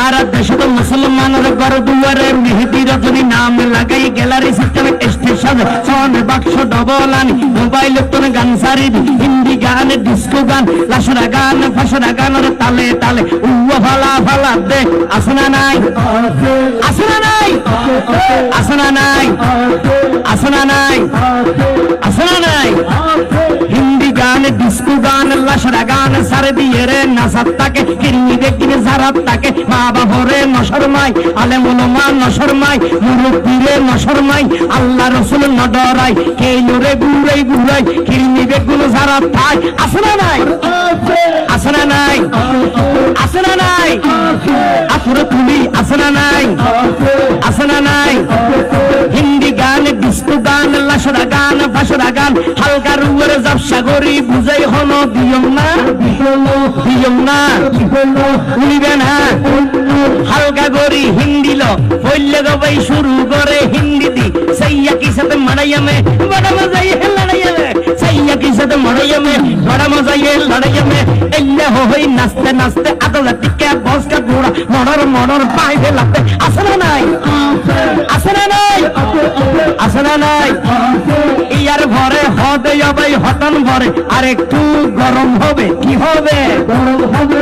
সারা দেশে তো মুসলমানের ঘর দুয়ারে মেহেদি রজনী নাম লাগাই গ্যালারি সিস্টেম স্টেশন সন বাক্স ডবল আনি মোবাইল তোর গান সারি হিন্দি গান ডিস্কো গান লাশরা গান ফাঁসরা গানের তালে তালে উয়া ভালা ভালা দে আসনা নাই আসনা নাই আসনা নাই আসনা নাই আসনা নাই হিন্দি গান ডিস্কো গান লাশরা গান সারে দিয়ে রে নাসাত তাকে কিরমি দেখিনে জারাত তাকে মা বাবরে নশরমাই আলেম উলামা নশরমাই মুরব্বিরে নশরমাই আল্লাহ রাসূল নডরাই কেইলরে গুরাই গুরাই কিরমি বেগুন জারাত থাই আসনা নাই আসনা নাই আসনা নাই আফরে তুলি আসনা নাই আসনা নাই হিন্দি গান ডিস্কো গান লাশরা গান ফাঁসরা গান হালকা রুয়ের জাবসা গরি বুঝাই হলো দিয়ম না উলিবে না হালকা গরি হিন্দি লো বললে গবাই শুরু করে হিন্দি দি সাইয়া কি সাথে মারাইয়া মে বড় মজা ये लड़ाई में सैया की साथ मड़ाई में बड़ा मजा ये लड़ाई में एल्ले होई नाचते नाचते आदल टिके बॉस का घोड़ा मोड़र मोड़र पाए दे लगते असना नहीं আসনা নাই ইয়ার ভরে হদে যাবে হটন ভরে আর একটু গরম হবে কি হবে গরম হবে